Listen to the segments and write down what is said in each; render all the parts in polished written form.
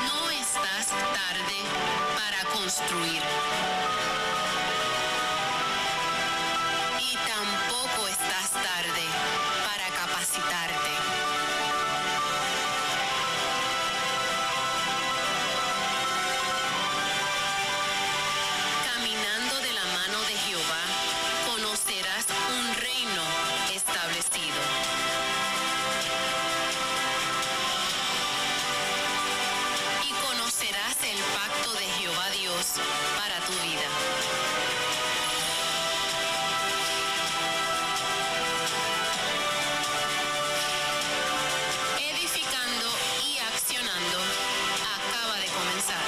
No estás tarde para construir. Y tampoco estás tarde para capacitarte. Caminando de la mano de Jehová, conocerás un reino establecido. Y conocerás el pacto de Jehová Dios para tu vida. Edificando y accionando acaba de comenzar.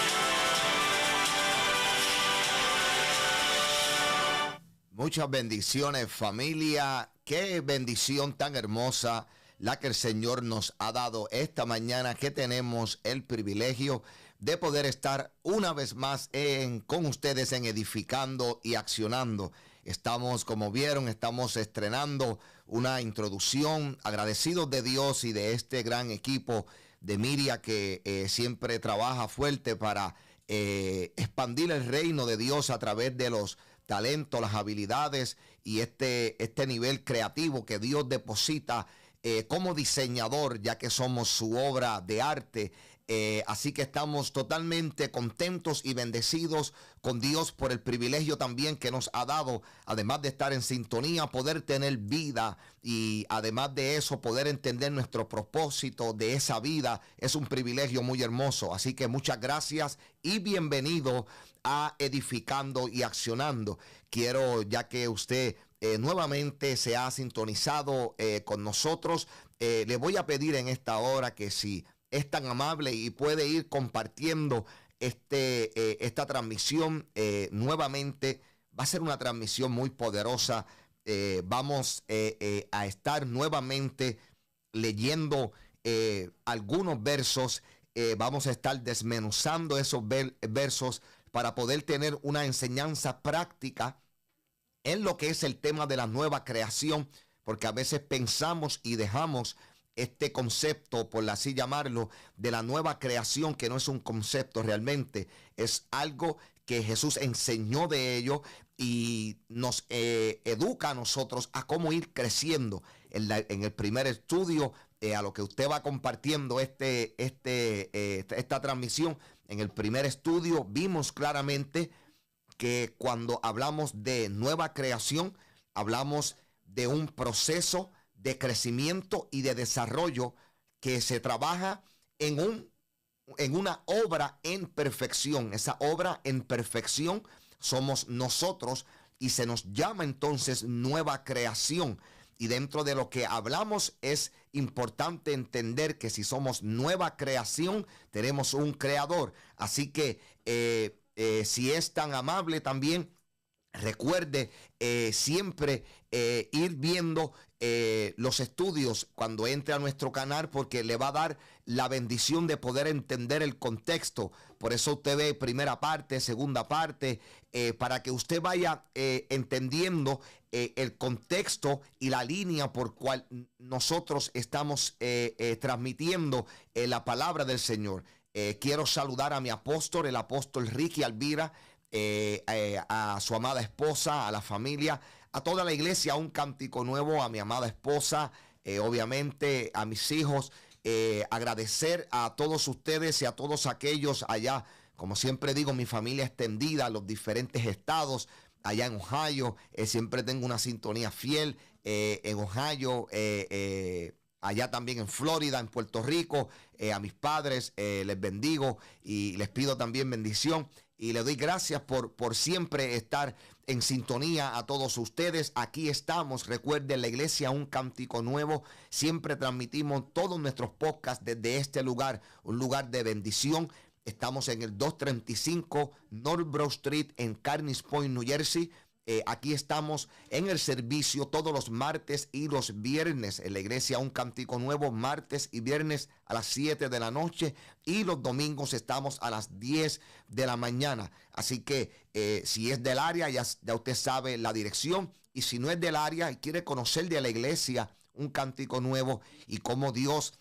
Muchas bendiciones, familia. Qué bendición tan hermosa la que el Señor nos ha dado esta mañana, que tenemos el privilegio de poder estar una vez más con ustedes en Edificando y Accionando. Estamos, como vieron, estamos estrenando una introducción, agradecidos de Dios y de este gran equipo de Miria que siempre trabaja fuerte para expandir el reino de Dios a través de los talentos, las habilidades y este nivel creativo que Dios deposita como diseñador, ya que somos su obra de arte. Así que estamos totalmente contentos y bendecidos con Dios por el privilegio también que nos ha dado, además de estar en sintonía, poder tener vida, y además de eso poder entender nuestro propósito de esa vida. Es un privilegio muy hermoso. Así que muchas gracias y bienvenido a Edificando y Accionando. Quiero, ya que usted nuevamente se ha sintonizado con nosotros, le voy a pedir en esta hora que si es tan amable y puede ir compartiendo esta transmisión nuevamente. Va a ser una transmisión muy poderosa. Vamos a estar nuevamente leyendo algunos versos. Vamos a estar desmenuzando esos versos para poder tener una enseñanza práctica en lo que es el tema de la nueva creación, porque a veces pensamos y dejamos este concepto, por así llamarlo, de la nueva creación, que no es un concepto realmente, es algo que Jesús enseñó de ello y nos educa a nosotros a cómo ir creciendo. En el primer estudio, a lo que usted va compartiendo esta transmisión, en el primer estudio vimos claramente que cuando hablamos de nueva creación, hablamos de un proceso de crecimiento y de desarrollo que se trabaja en una obra en perfección. Esa obra en perfección somos nosotros y se nos llama entonces nueva creación. Y dentro de lo que hablamos es importante entender que si somos nueva creación, tenemos un creador. Así que si es tan amable también, recuerde siempre ir viendo los estudios cuando entre a nuestro canal, porque le va a dar la bendición de poder entender el contexto. Por eso usted ve primera parte, segunda parte, para que usted vaya entendiendo el contexto y la línea por cual nosotros estamos transmitiendo la palabra del Señor. Quiero saludar a mi apóstol, el apóstol Ricky Alvira, a su amada esposa, a la familia, a toda la iglesia, a Un Cántico Nuevo, a mi amada esposa, obviamente a mis hijos, agradecer a todos ustedes y a todos aquellos allá, como siempre digo, mi familia extendida, los diferentes estados, allá en Ohio, siempre tengo una sintonía fiel, en Ohio, allá también en Florida, en Puerto Rico, a mis padres les bendigo y les pido también bendición. Y le doy gracias por siempre estar en sintonía a todos ustedes. Aquí estamos, recuerden, la iglesia Un Cántico Nuevo. Siempre transmitimos todos nuestros podcasts desde este lugar, un lugar de bendición. Estamos en el 235 North Broad Street en Carneys Point, New Jersey. Aquí estamos en el servicio todos los martes y los viernes en la iglesia Un Cántico Nuevo, martes y viernes a las 7 de la noche, y los domingos estamos a las 10 de la mañana. Así que si es del área, ya usted sabe la dirección, y si no es del área y quiere conocer de la iglesia Un Cántico Nuevo y cómo Dios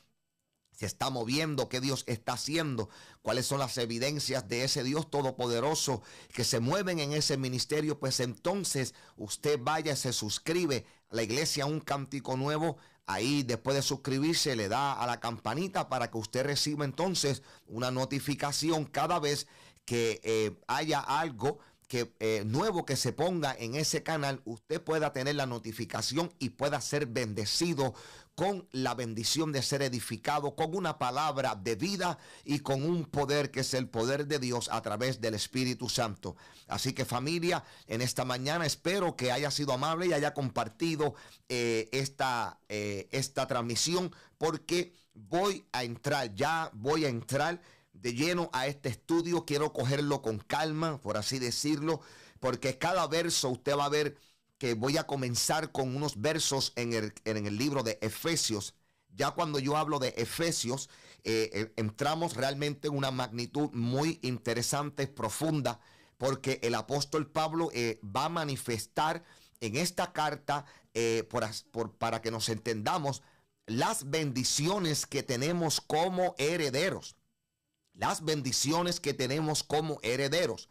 se está moviendo, qué Dios está haciendo, cuáles son las evidencias de ese Dios todopoderoso que se mueven en ese ministerio, pues entonces usted vaya, se suscribe a la iglesia Un Cántico Nuevo. Ahí, después de suscribirse, le da a la campanita para que usted reciba entonces una notificación cada vez que haya algo nuevo que se ponga en ese canal. Usted pueda tener la notificación y pueda ser bendecido con la bendición de ser edificado, con una palabra de vida y con un poder que es el poder de Dios a través del Espíritu Santo. Así que, familia, en esta mañana espero que haya sido amable y haya compartido esta transmisión, porque voy a entrar de lleno a este estudio. Quiero cogerlo con calma, por así decirlo, porque cada verso usted va a ver que voy a comenzar con unos versos en el libro de Efesios. Ya cuando yo hablo de Efesios, entramos realmente en una magnitud muy interesante, profunda, porque el apóstol Pablo va a manifestar en esta carta, para que nos entendamos, las bendiciones que tenemos como herederos. Las bendiciones que tenemos como herederos.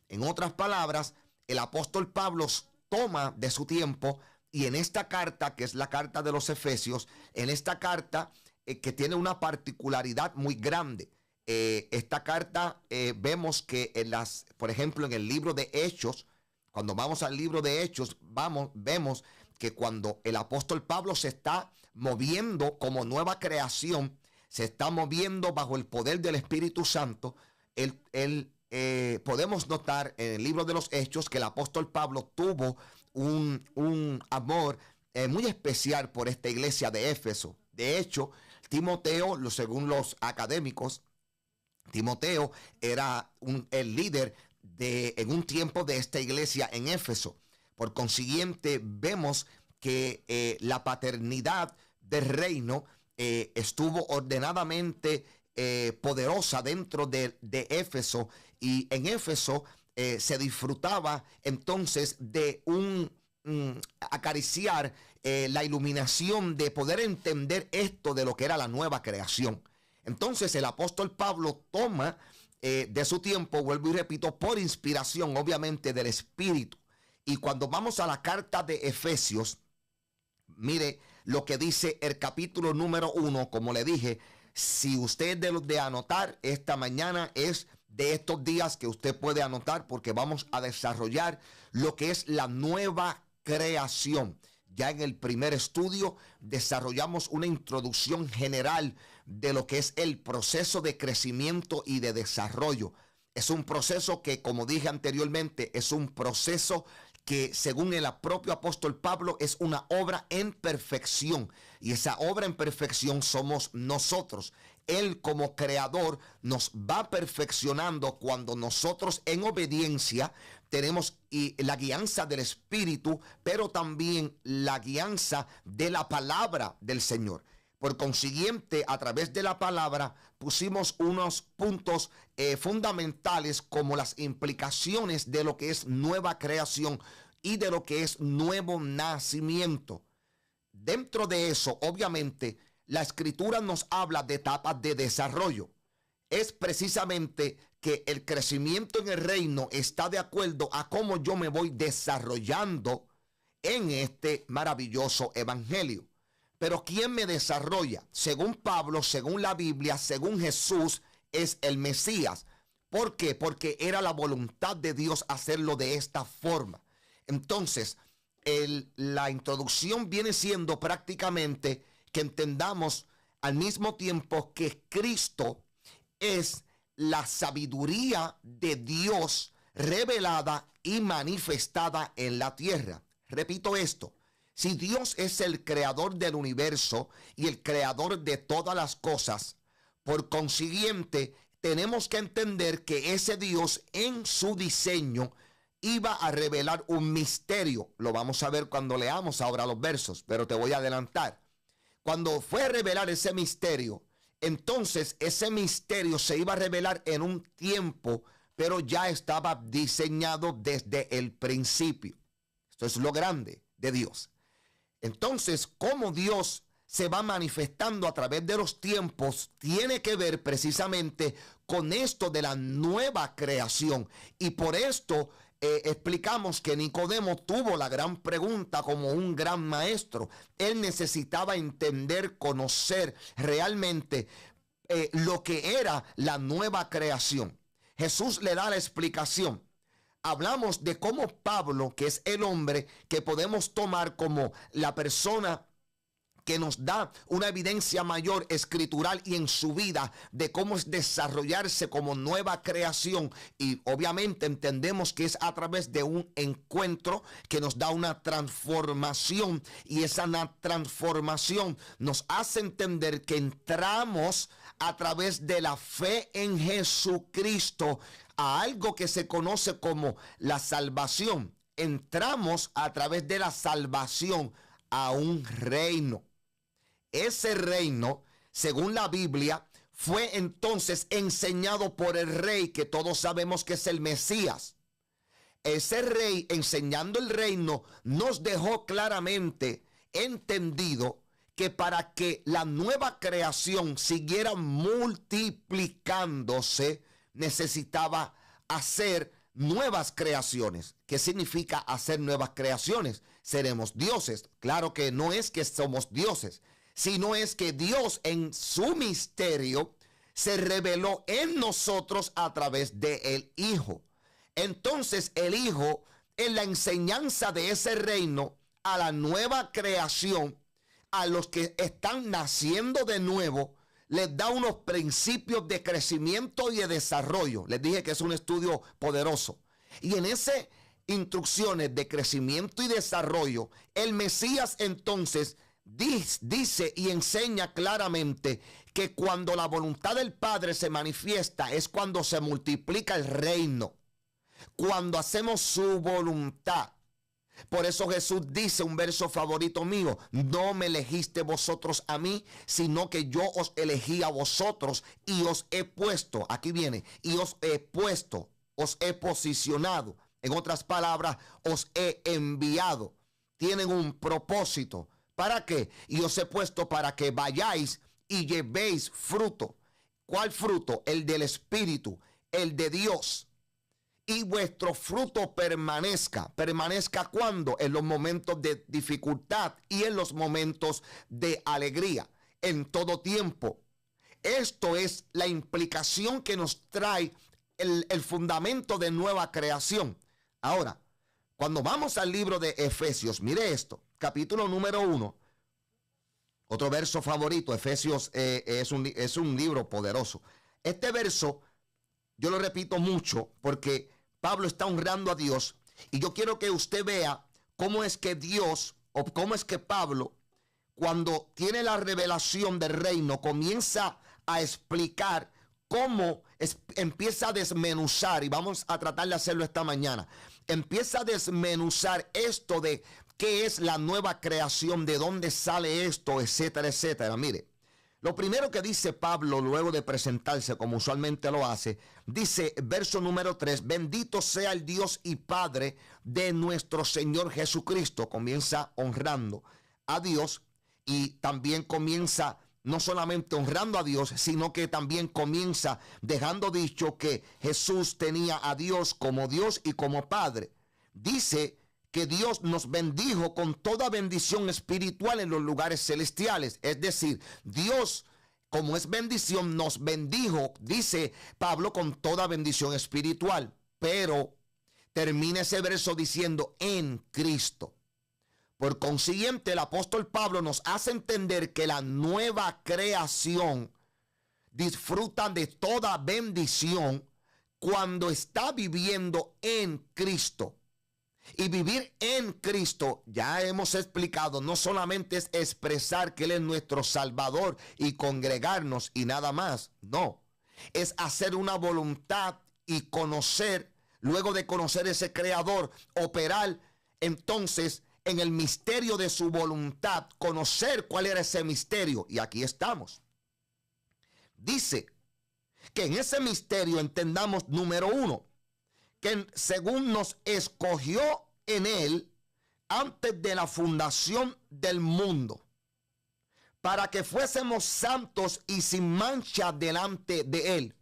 En otras palabras, el apóstol Pablo toma de su tiempo y en esta carta, que es la carta de los Efesios, en esta carta que tiene una particularidad muy grande. Esta carta vemos que por ejemplo, en el libro de Hechos, cuando vamos al libro de Hechos, vemos que cuando el apóstol Pablo se está moviendo como nueva creación, se está moviendo bajo el poder del Espíritu Santo, podemos notar en el libro de los Hechos que el apóstol Pablo tuvo un amor muy especial por esta iglesia de Éfeso. De hecho, Timoteo, según los académicos, Timoteo era el líder en un tiempo de esta iglesia en Éfeso. Por consiguiente, vemos que la paternidad del reino estuvo ordenadamente poderosa dentro de Éfeso, y en Éfeso se disfrutaba entonces de acariciar la iluminación de poder entender esto de lo que era la nueva creación. Entonces el apóstol Pablo toma de su tiempo, vuelvo y repito, por inspiración obviamente del Espíritu. Y cuando vamos a la carta de Efesios, mire lo que dice el capítulo número 1, como le dije, si usted es de los de anotar, esta mañana es de estos días que usted puede anotar, porque vamos a desarrollar lo que es la nueva creación. Ya en el primer estudio desarrollamos una introducción general de lo que es el proceso de crecimiento y de desarrollo. Es un proceso que, como dije anteriormente, es un proceso que, según el propio apóstol Pablo, es una obra en perfección. Y esa obra en perfección somos nosotros. Él, como creador, nos va perfeccionando cuando nosotros, en obediencia, tenemos la guianza del Espíritu, pero también la guianza de la palabra del Señor. Por consiguiente, a través de la palabra pusimos unos puntos fundamentales, como las implicaciones de lo que es nueva creación y de lo que es nuevo nacimiento. Dentro de eso, obviamente, la Escritura nos habla de etapas de desarrollo. Es precisamente que el crecimiento en el reino está de acuerdo a cómo yo me voy desarrollando en este maravilloso evangelio. Pero ¿quién me desarrolla? Según Pablo, según la Biblia, según Jesús, es el Mesías. ¿Por qué? Porque era la voluntad de Dios hacerlo de esta forma. Entonces, la introducción viene siendo prácticamente que entendamos al mismo tiempo que Cristo es la sabiduría de Dios revelada y manifestada en la tierra. Repito esto. Si Dios es el creador del universo y el creador de todas las cosas, por consiguiente, tenemos que entender que ese Dios en su diseño iba a revelar un misterio. Lo vamos a ver cuando leamos ahora los versos, pero te voy a adelantar. Cuando fue a revelar ese misterio, entonces ese misterio se iba a revelar en un tiempo, pero ya estaba diseñado desde el principio. Esto es lo grande de Dios. Entonces, cómo Dios se va manifestando a través de los tiempos tiene que ver precisamente con esto de la nueva creación. Y por esto explicamos que Nicodemo tuvo la gran pregunta como un gran maestro. Él necesitaba entender, conocer realmente lo que era la nueva creación. Jesús le da la explicación. Hablamos de cómo Pablo, que es el hombre que podemos tomar como la persona que nos da una evidencia mayor escritural y en su vida de cómo es desarrollarse como nueva creación, y obviamente entendemos que es a través de un encuentro que nos da una transformación, y esa transformación nos hace entender que entramos a través de la fe en Jesucristo a algo que se conoce como la salvación. Entramos a través de la salvación a un reino. Ese reino, según la Biblia, fue entonces enseñado por el rey, que todos sabemos que es el Mesías. Ese rey, enseñando el reino, nos dejó claramente entendido que para que la nueva creación siguiera multiplicándose, necesitaba hacer nuevas creaciones. ¿Qué significa hacer nuevas creaciones? Seremos dioses. Claro que no es que somos dioses, sino es que Dios en su misterio se reveló en nosotros a través del Hijo. Entonces el Hijo, en la enseñanza de ese reino a la nueva creación, a los que están naciendo de nuevo, les da unos principios de crecimiento y de desarrollo. Les dije que es un estudio poderoso. Y en ese instrucciones de crecimiento y desarrollo, el Mesías entonces dice y enseña claramente que cuando la voluntad del Padre se manifiesta es cuando se multiplica el reino, cuando hacemos su voluntad. Por eso Jesús dice, un verso favorito mío, no me elegiste vosotros a mí, sino que yo os elegí a vosotros y os he puesto, aquí viene, y os he puesto, os he posicionado. En otras palabras, os he enviado. Tienen un propósito. ¿Para qué? Y os he puesto para que vayáis y llevéis fruto. ¿Cuál fruto? El del Espíritu, el de Dios. Y vuestro fruto permanezca. ¿Permanezca cuándo? En los momentos de dificultad y en los momentos de alegría. En todo tiempo. Esto es la implicación que nos trae el fundamento de nueva creación. Ahora, cuando vamos al libro de Efesios, mire esto, capítulo número 1, otro verso favorito. Efesios es un libro poderoso. Este verso, yo lo repito mucho porque Pablo está honrando a Dios y yo quiero que usted vea cómo es que Dios, o cómo es que Pablo, cuando tiene la revelación del reino, comienza a explicar cómo empieza a desmenuzar, y vamos a tratar de hacerlo esta mañana. Empieza a desmenuzar esto de qué es la nueva creación, de dónde sale esto, etcétera, etcétera. Mire, lo primero que dice Pablo luego de presentarse, como usualmente lo hace, dice, verso número 3, bendito sea el Dios y Padre de nuestro Señor Jesucristo. Comienza honrando a Dios y también comienza no solamente honrando a Dios, sino que también comienza dejando dicho que Jesús tenía a Dios como Dios y como Padre. Dice que Dios nos bendijo con toda bendición espiritual en los lugares celestiales. Es decir, Dios, como es bendición, nos bendijo, dice Pablo, con toda bendición espiritual. Pero termina ese verso diciendo en Cristo. Por consiguiente, el apóstol Pablo nos hace entender que la nueva creación disfruta de toda bendición cuando está viviendo en Cristo. Y vivir en Cristo, ya hemos explicado, no solamente es expresar que Él es nuestro Salvador y congregarnos y nada más. No, es hacer una voluntad y conocer, luego de conocer ese Creador, operar entonces en el misterio de su voluntad, conocer cuál era ese misterio. Y aquí estamos. Dice que en ese misterio entendamos, número 1, que según nos escogió en Él antes de la fundación del mundo, para que fuésemos santos y sin mancha delante de Él.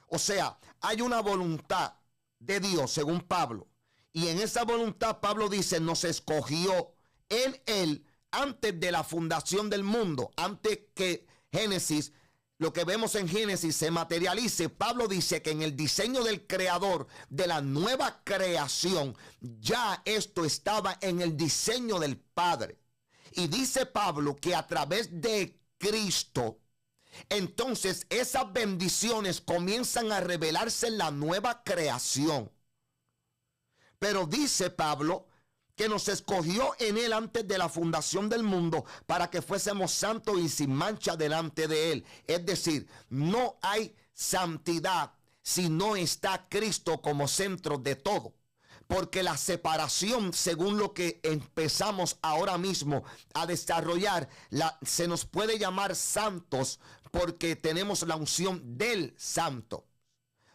O sea, hay una voluntad de Dios, según Pablo. Y en esa voluntad Pablo dice, nos escogió en Él antes de la fundación del mundo, antes que Génesis, lo que vemos en Génesis se materialice. Pablo dice que en el diseño del creador de la nueva creación, ya esto estaba en el diseño del Padre. Y dice Pablo que a través de Cristo, entonces esas bendiciones comienzan a revelarse en la nueva creación. Pero dice Pablo que nos escogió en Él antes de la fundación del mundo para que fuésemos santos y sin mancha delante de Él. Es decir, no hay santidad si no está Cristo como centro de todo. Porque la separación, según lo que empezamos ahora mismo a desarrollar, se nos puede llamar santos porque tenemos la unción del santo.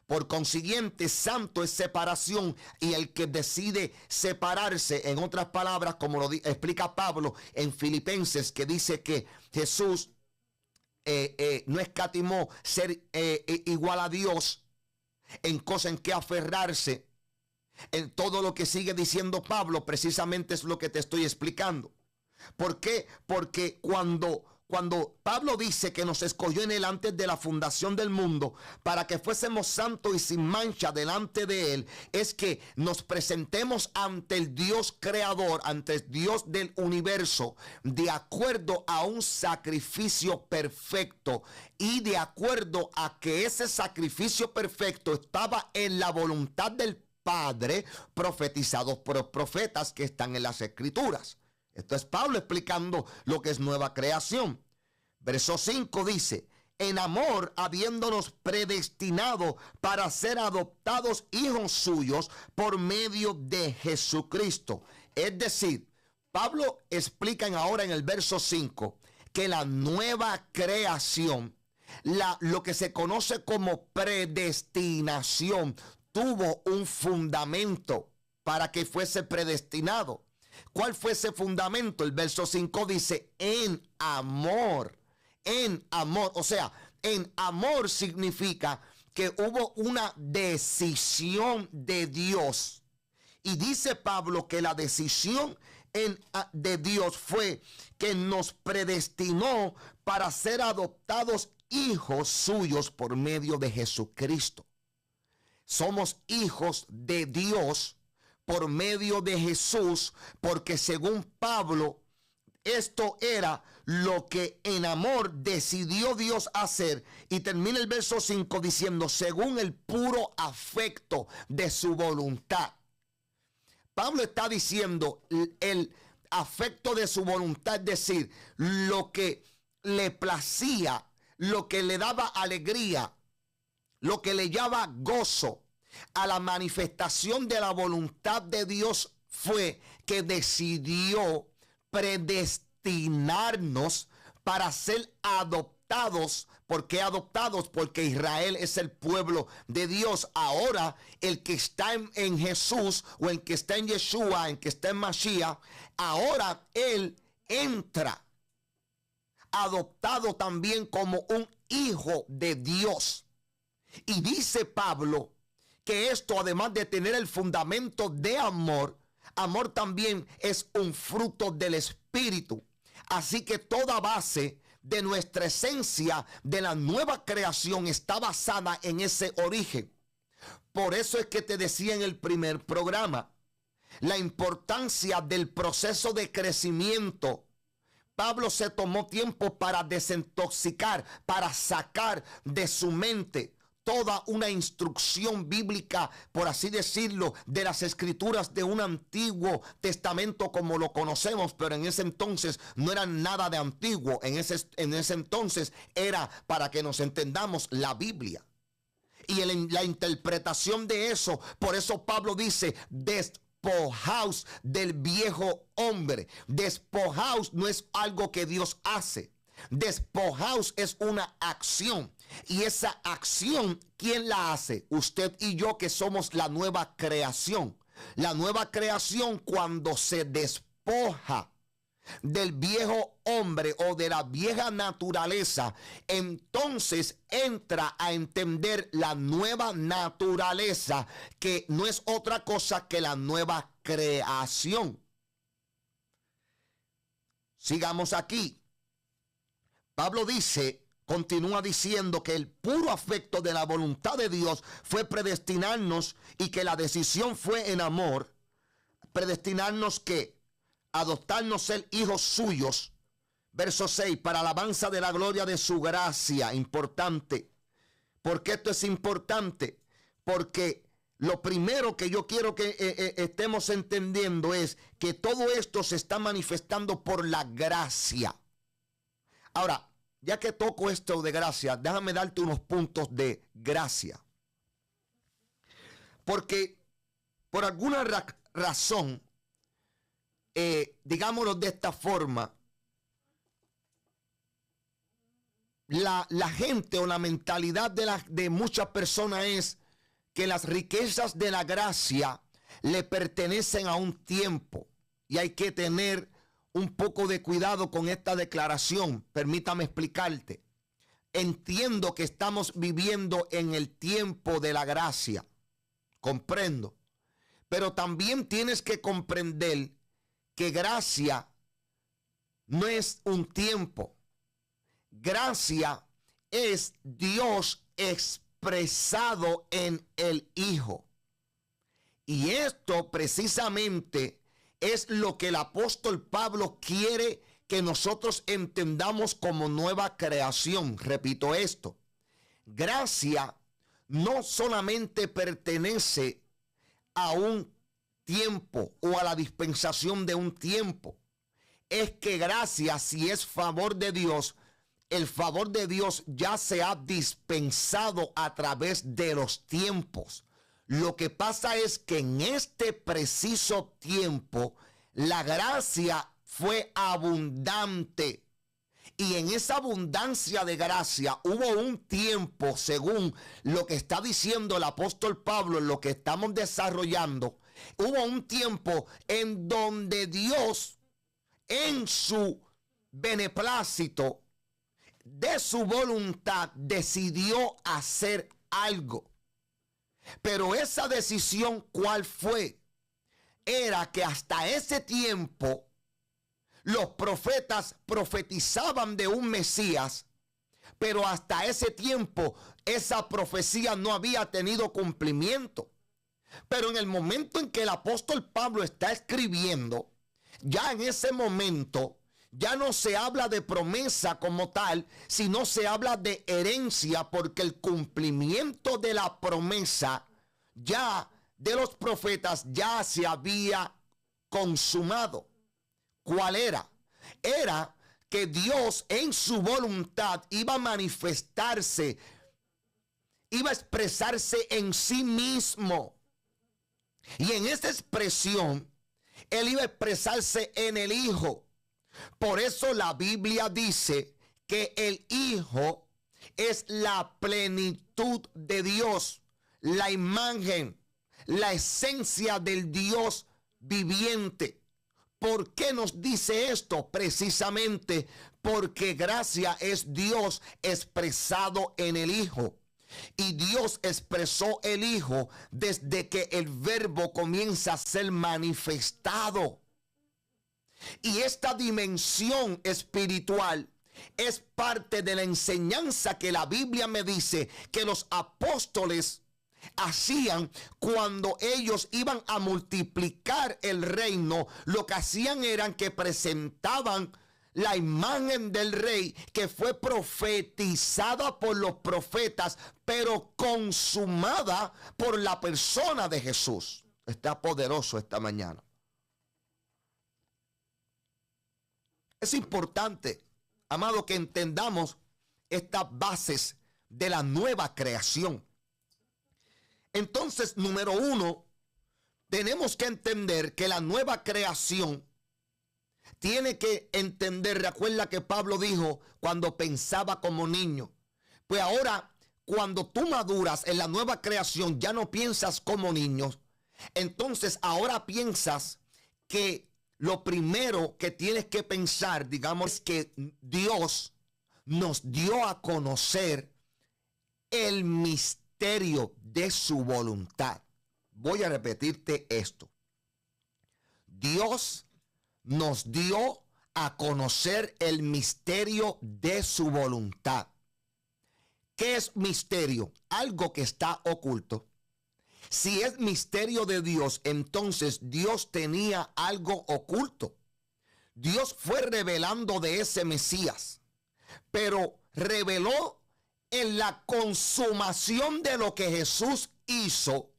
Por consiguiente, santo es separación, y el que decide separarse, en otras palabras, como lo explica Pablo en Filipenses, que dice que Jesús no escatimó ser igual a Dios en cosa en que aferrarse. En todo lo que sigue diciendo Pablo, precisamente es lo que te estoy explicando. ¿Por qué? Porque cuando Pablo dice que nos escogió en Él antes de la fundación del mundo para que fuésemos santos y sin mancha delante de Él, es que nos presentemos ante el Dios creador, ante el Dios del universo, de acuerdo a un sacrificio perfecto y de acuerdo a que ese sacrificio perfecto estaba en la voluntad del Padre, profetizados por los profetas que están en las Escrituras. Esto es Pablo explicando lo que es nueva creación. Verso 5 dice: en amor, habiéndonos predestinado para ser adoptados hijos suyos por medio de Jesucristo. Es decir, Pablo explica ahora en el verso 5 que la nueva creación, lo que se conoce como predestinación, tuvo un fundamento para que fuese predestinado. ¿Cuál fue ese fundamento? El verso 5 dice: en amor. En amor, o sea, en amor significa que hubo una decisión de Dios. Y dice Pablo que la decisión de Dios fue que nos predestinó para ser adoptados hijos suyos por medio de Jesucristo. Somos hijos de Dios por medio de Jesús, porque según Pablo, esto era lo que en amor decidió Dios hacer. Y termina el verso 5 diciendo: según el puro afecto de su voluntad. Pablo está diciendo el afecto de su voluntad, es decir, lo que le placía, lo que le daba alegría, lo que le daba gozo a la manifestación de la voluntad de Dios, fue que decidió predestinarnos para ser adoptados. ¿Por qué adoptados? Porque Israel es el pueblo de Dios. Ahora el que está en Jesús, o el que está en Yeshua, el que está en Mashiach, ahora él entra adoptado también como un hijo de Dios. Y dice Pablo que esto, además de tener el fundamento de amor, amor también es un fruto del Espíritu. Así que toda base de nuestra esencia de la nueva creación está basada en ese origen. Por eso es que te decía en el primer programa la importancia del proceso de crecimiento. Pablo se tomó tiempo para desintoxicar, para sacar de su mente toda una instrucción bíblica, por así decirlo, de las escrituras de un antiguo testamento como lo conocemos, pero en ese entonces no era nada de antiguo. En ese entonces era, para que nos entendamos, la Biblia. Y la interpretación de eso, por eso Pablo dice: despojaos del viejo hombre. Despojaos no es algo que Dios hace. Despojaos es una acción. Y esa acción, ¿quién la hace? Usted y yo, que somos la nueva creación. La nueva creación, cuando se despoja del viejo hombre o de la vieja naturaleza, entonces entra a entender la nueva naturaleza, que no es otra cosa que la nueva creación. Sigamos aquí. Pablo dice, continúa diciendo, que el puro afecto de la voluntad de Dios fue predestinarnos, y que la decisión fue en amor. Predestinarnos, que adoptarnos, ser hijos suyos. Verso 6, para alabanza de la gloria de su gracia. Importante. ¿Por qué esto es importante? Porque lo primero que yo quiero que estemos entendiendo es que todo esto se está manifestando por la gracia. Ahora, ya que toco esto de gracia, déjame darte unos puntos de gracia. Porque por alguna razón, digámoslo de esta forma, la gente, o la mentalidad de muchas personas, es que las riquezas de la gracia le pertenecen a un tiempo. Y hay que tener un poco de cuidado con esta declaración. Permítame explicarte. Entiendo que estamos viviendo en el tiempo de la gracia. Comprendo. Pero también tienes que comprender que gracia no es un tiempo. Gracia es Dios expresado en el Hijo. Y esto precisamente es lo que el apóstol Pablo quiere que nosotros entendamos como nueva creación. Repito esto: gracia no solamente pertenece a un tiempo o a la dispensación de un tiempo. Es que gracia, si es favor de Dios, el favor de Dios ya se ha dispensado a través de los tiempos. Lo que pasa es que en este preciso tiempo, la gracia fue abundante. Y en esa abundancia de gracia hubo un tiempo, según lo que está diciendo el apóstol Pablo, en lo que estamos desarrollando, hubo un tiempo en donde Dios, en su beneplácito, de su voluntad, decidió hacer algo. Pero esa decisión, ¿cuál fue? Era que hasta ese tiempo los profetas profetizaban de un Mesías, pero hasta ese tiempo esa profecía no había tenido cumplimiento. Pero en el momento en que el apóstol Pablo está escribiendo, ya en ese momento ya no se habla de promesa como tal, sino se habla de herencia, porque el cumplimiento de la promesa ya de los profetas ya se había consumado. ¿Cuál era? Era que Dios en su voluntad iba a manifestarse, iba a expresarse en sí mismo. Y en esa expresión, Él iba a expresarse en el Hijo. Por eso la Biblia dice que el Hijo es la plenitud de Dios, la imagen, la esencia del Dios viviente. ¿Por qué nos dice esto? Precisamente porque gracia es Dios expresado en el Hijo. Y Dios expresó el Hijo desde que el Verbo comienza a ser manifestado. Y esta dimensión espiritual es parte de la enseñanza que la Biblia me dice que los apóstoles hacían cuando ellos iban a multiplicar el reino. Lo que hacían eran que presentaban la imagen del rey que fue profetizada por los profetas, pero consumada por la persona de Jesús. Está poderoso esta mañana. Es importante, amado, que entendamos estas bases de la nueva creación. Entonces, número uno, tenemos que entender que la nueva creación tiene que entender, recuerda que Pablo dijo cuando pensaba como niño. Pues ahora, cuando tú maduras en la nueva creación, ya no piensas como niños. Entonces, ahora piensas que lo primero que tienes que pensar, digamos, es que Dios nos dio a conocer el misterio de su voluntad. Voy a repetirte esto. Dios nos dio a conocer el misterio de su voluntad. ¿Qué es misterio? Algo que está oculto. Si es misterio de Dios, entonces Dios tenía algo oculto. Dios fue revelando de ese Mesías, pero reveló en la consumación de lo que Jesús hizo,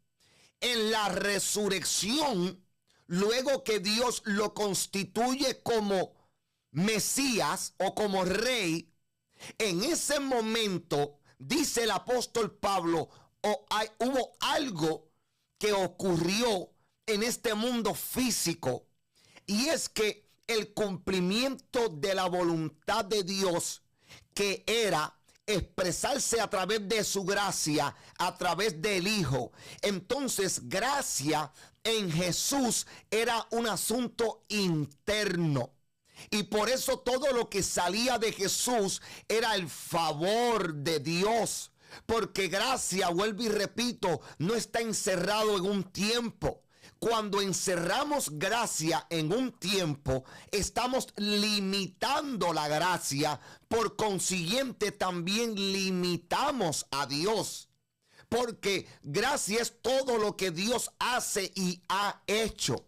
en la resurrección, luego que Dios lo constituye como Mesías o como rey. En ese momento, dice el apóstol Pablo, hubo algo que ocurrió en este mundo físico, y es que el cumplimiento de la voluntad de Dios, que era expresarse a través de su gracia, a través del Hijo. Entonces, gracia en Jesús era un asunto interno. Y por eso todo lo que salía de Jesús era el favor de Dios. Porque gracia, vuelvo y repito, no está encerrado en un tiempo. Cuando encerramos gracia en un tiempo, estamos limitando la gracia. Por consiguiente, también limitamos a Dios. Porque gracia es todo lo que Dios hace y ha hecho.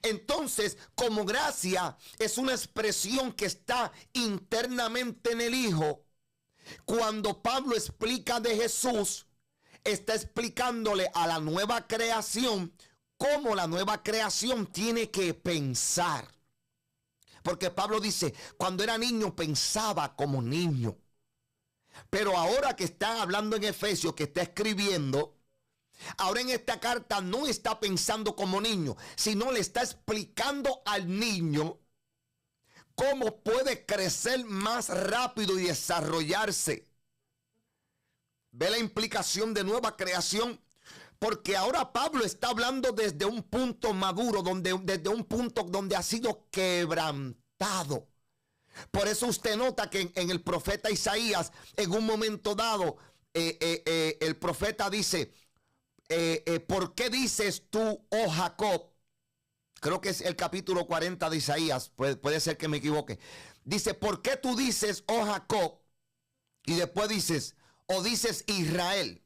Entonces, como gracia es una expresión que está internamente en el Hijo, cuando Pablo explica de Jesús, está explicándole a la nueva creación cómo la nueva creación tiene que pensar. Porque Pablo dice, cuando era niño pensaba como niño. Pero ahora que está hablando en Efesios, que está escribiendo, ahora en esta carta no está pensando como niño, sino le está explicando al niño cómo puede crecer más rápido y desarrollarse. ¿Ve la implicación de nueva creación? Porque ahora Pablo está hablando desde un punto maduro, desde un punto donde ha sido quebrantado. Por eso usted nota que en el profeta Isaías, en un momento dado, el profeta dice, ¿por qué dices tú, oh Jacob? Creo que es el capítulo 40 de Isaías, puede ser que me equivoque. Dice, ¿por qué tú dices, oh Jacob? Y después dices, o dices Israel.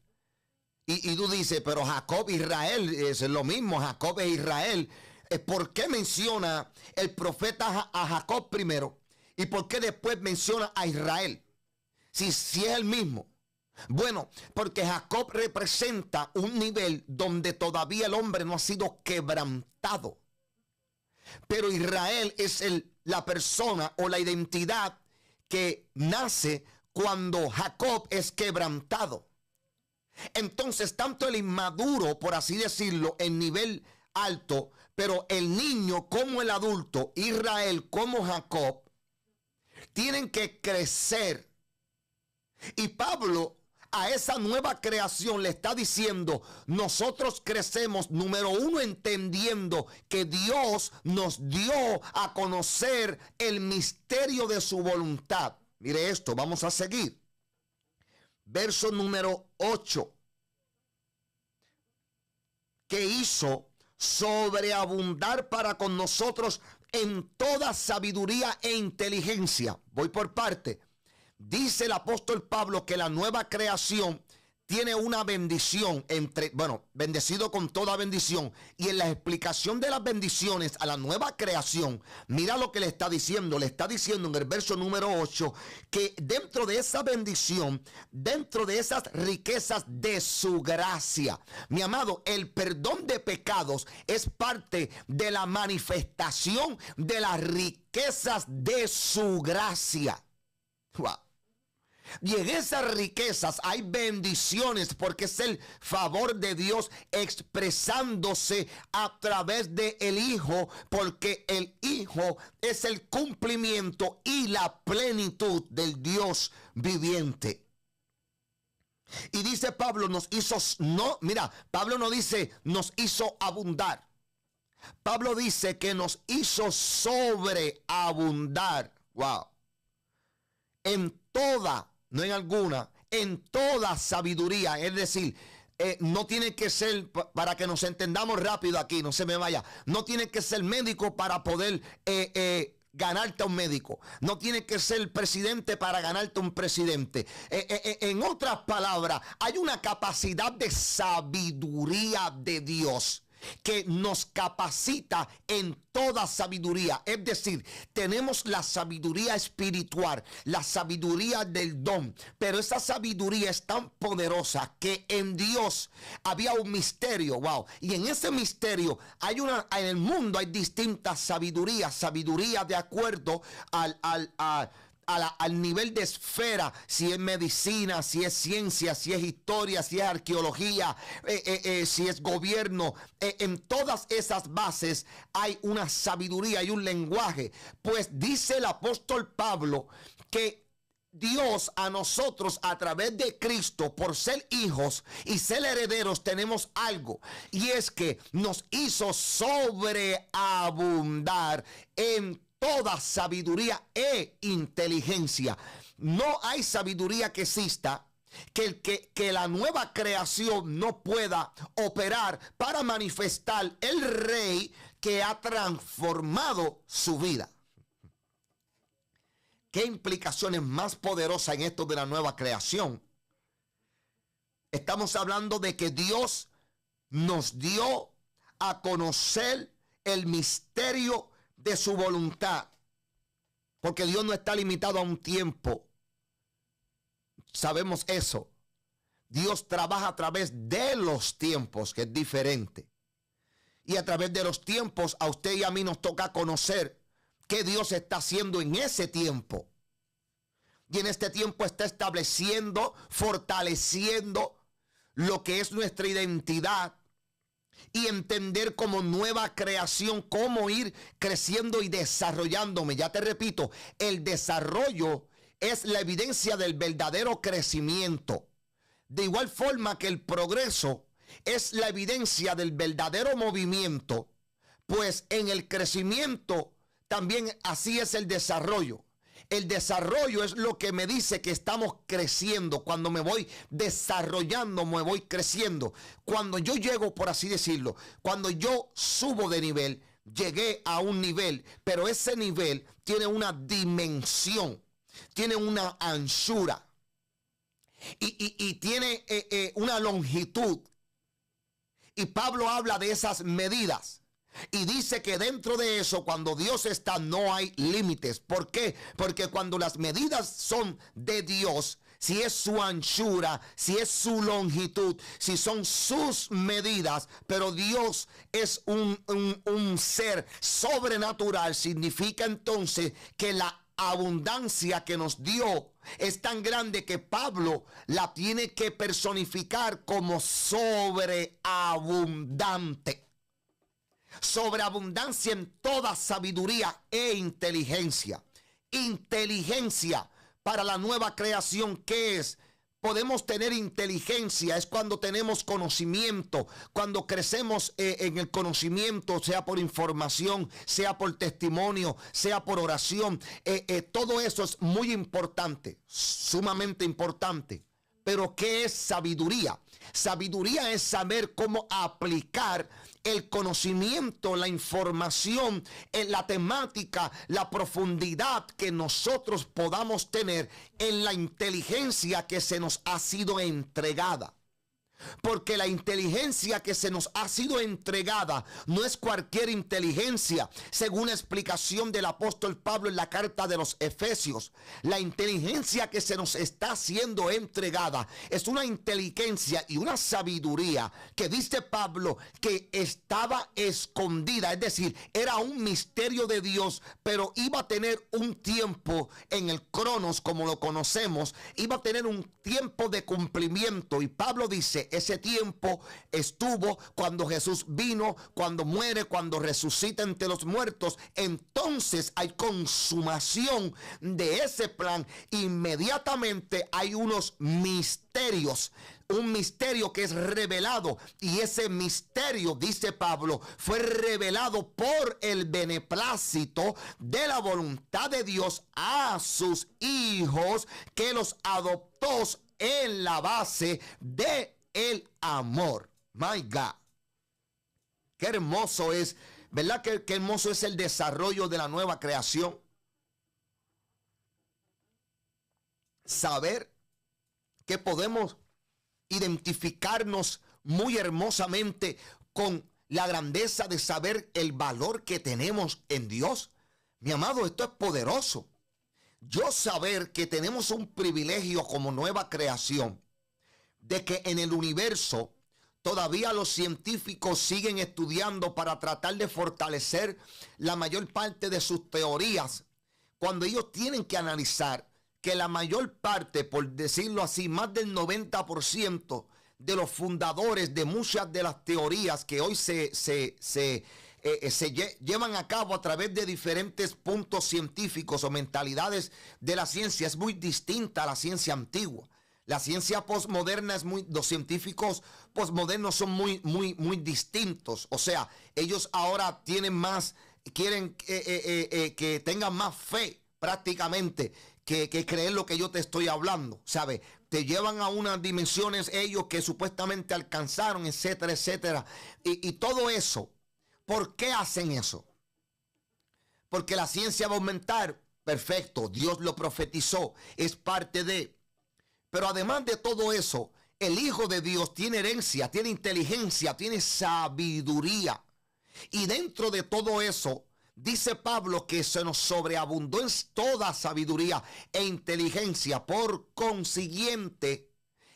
Y tú dices, pero Jacob, Israel, es lo mismo, Jacob es Israel. ¿Por qué menciona el profeta a Jacob primero? ¿Y por qué después menciona a Israel? Si es el mismo. Bueno, porque Jacob representa un nivel donde todavía el hombre no ha sido quebrantado. Pero Israel es la persona o la identidad que nace cuando Jacob es quebrantado. Entonces, tanto el inmaduro, por así decirlo, en nivel alto, pero el niño como el adulto, Israel como Jacob, tienen que crecer. Y Pablo a esa nueva creación le está diciendo, nosotros crecemos, número uno, entendiendo que Dios nos dio a conocer el misterio de su voluntad. Mire esto, vamos a seguir. Verso número 8. Que hizo sobreabundar para con nosotros en toda sabiduría e inteligencia. Voy por parte. Dice el apóstol Pablo que la nueva creación tiene una bendición bendecido con toda bendición. Y en la explicación de las bendiciones a la nueva creación, mira lo que le está diciendo. Le está diciendo en el verso número 8 que dentro de esa bendición, dentro de esas riquezas de su gracia, mi amado, el perdón de pecados es parte de la manifestación de las riquezas de su gracia. Wow. Y en esas riquezas hay bendiciones porque es el favor de Dios expresándose a través del Hijo, porque el Hijo es el cumplimiento y la plenitud del Dios viviente. Y dice Pablo, Pablo no dice nos hizo abundar. Pablo dice que nos hizo sobreabundar. Wow. En toda, no en alguna, en toda sabiduría. Es decir, no tiene que ser, para que nos entendamos rápido aquí, no se me vaya, no tiene que ser médico para poder ganarte a un médico. No tiene que ser presidente para ganarte un presidente. En otras palabras, hay una capacidad de sabiduría de Dios que nos capacita en toda sabiduría. Es decir, tenemos la sabiduría espiritual, la sabiduría del don, pero esa sabiduría es tan poderosa que en Dios había un misterio. Wow. Y en ese misterio en el mundo hay distintas sabidurías, sabiduría de acuerdo al nivel de esfera, si es medicina, si es ciencia, si es historia, si es arqueología, si es gobierno. En todas esas bases hay una sabiduría y un lenguaje. Pues dice el apóstol Pablo que Dios a nosotros a través de Cristo, por ser hijos y ser herederos, tenemos algo, y es que nos hizo sobreabundar en toda sabiduría e inteligencia. No hay sabiduría que exista que la nueva creación no pueda operar para manifestar el rey que ha transformado su vida. ¿Qué implicaciones más poderosas en esto de la nueva creación? Estamos hablando de que Dios nos dio a conocer el misterio de su voluntad, porque Dios no está limitado a un tiempo. Sabemos eso. Dios trabaja a través de los tiempos, que es diferente. Y a través de los tiempos a usted y a mí nos toca conocer qué Dios está haciendo en ese tiempo. Y en este tiempo está estableciendo, fortaleciendo lo que es nuestra identidad y entender como nueva creación, cómo ir creciendo y desarrollándome. Ya te repito, el desarrollo es la evidencia del verdadero crecimiento. De igual forma que el progreso es la evidencia del verdadero movimiento, pues en el crecimiento también así es el desarrollo. El desarrollo es lo que me dice que estamos creciendo. Cuando me voy desarrollando, me voy creciendo. Cuando yo llego, por así decirlo, cuando yo subo de nivel, llegué a un nivel, pero ese nivel tiene una dimensión, tiene una anchura y tiene una longitud. Y Pablo habla de esas medidas. Y dice que dentro de eso, cuando Dios está, no hay límites. ¿Por qué? Porque cuando las medidas son de Dios, si es su anchura, si es su longitud, si son sus medidas, pero Dios es un ser sobrenatural, significa entonces que la abundancia que nos dio es tan grande que Pablo la tiene que personificar como sobreabundante. Sobreabundancia en toda sabiduría e inteligencia. Inteligencia para la nueva creación, ¿qué es? Podemos tener inteligencia, es cuando tenemos conocimiento, cuando crecemos en el conocimiento, sea por información, sea por testimonio, sea por oración. Todo eso es muy importante, sumamente importante. Pero ¿qué es sabiduría? Sabiduría es saber cómo aplicar el conocimiento, la información, la temática, la profundidad que nosotros podamos tener en la inteligencia que se nos ha sido entregada. Porque la inteligencia que se nos ha sido entregada no es cualquier inteligencia, según la explicación del apóstol Pablo en la carta de los Efesios. La inteligencia que se nos está siendo entregada es una inteligencia y una sabiduría que dice Pablo que estaba escondida, es decir, era un misterio de Dios, pero iba a tener un tiempo en el cronos, como lo conocemos, iba a tener un tiempo de cumplimiento. Y Pablo dice, ese tiempo estuvo cuando Jesús vino, cuando muere, cuando resucita entre los muertos. Entonces hay consumación de ese plan. Inmediatamente hay unos misterios. Un misterio que es revelado, y ese misterio, dice Pablo, fue revelado por el beneplácito de la voluntad de Dios a sus hijos, que los adoptó en la base de el amor. My God, qué hermoso es, ¿verdad? Qué hermoso es el desarrollo de la nueva creación. Saber que podemos identificarnos muy hermosamente con la grandeza de saber el valor que tenemos en Dios. Mi amado, esto es poderoso. Yo saber que tenemos un privilegio como nueva creación, de que en el universo todavía los científicos siguen estudiando para tratar de fortalecer la mayor parte de sus teorías, cuando ellos tienen que analizar que la mayor parte, por decirlo así, más del 90% de los fundadores de muchas de las teorías que hoy se llevan a cabo a través de diferentes puntos científicos o mentalidades de la ciencia es muy distinta a la ciencia antigua. La ciencia posmoderna es los científicos posmodernos son muy distintos. O sea, ellos ahora tienen más, quieren que tengan más fe prácticamente que creer lo que yo te estoy hablando, ¿sabes? Te llevan a unas dimensiones ellos que supuestamente alcanzaron, etcétera, etcétera. Y todo eso, ¿por qué hacen eso? Porque la ciencia va a aumentar. Perfecto, Dios lo profetizó, es parte de... Pero además de todo eso, el Hijo de Dios tiene herencia, tiene inteligencia, tiene sabiduría. Y dentro de todo eso, dice Pablo que se nos sobreabundó en toda sabiduría e inteligencia. Por consiguiente,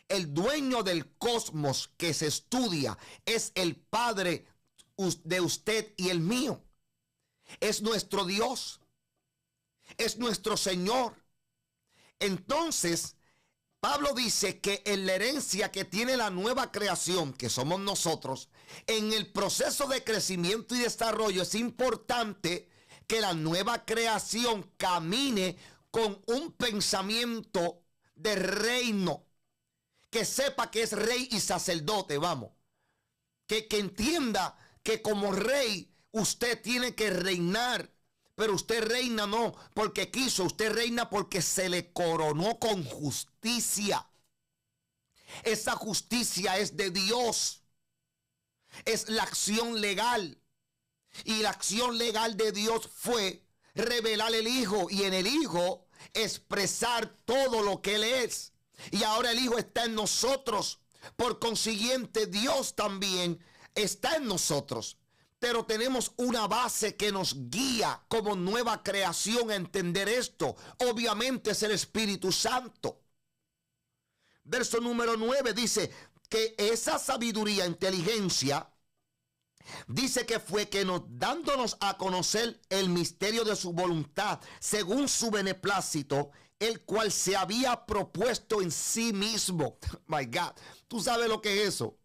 El dueño del cosmos que se estudia es el Padre de usted y el mío. Es nuestro Dios. Es nuestro Señor. Entonces, Pablo dice que en la herencia que tiene la nueva creación, que somos nosotros, en el proceso de crecimiento y desarrollo es importante que la nueva creación camine con un pensamiento de reino, que sepa que es rey y sacerdote, vamos, que entienda que como rey usted tiene que reinar, pero usted reina no porque quiso, usted reina porque se le coronó con justicia. Esa justicia es de Dios, es la acción legal, y la acción legal de Dios fue revelar el Hijo y en el Hijo expresar todo lo que Él es. Y ahora el Hijo está en nosotros. Por consiguiente, Dios también está en nosotros. Pero tenemos una base que nos guía como nueva creación a entender esto. Obviamente es el Espíritu Santo. Verso número 9 dice que esa sabiduría, inteligencia, dice que fue que dándonos a conocer el misterio de su voluntad, según su beneplácito, el cual se había propuesto en sí mismo. My God, ¿tú sabes lo que es eso?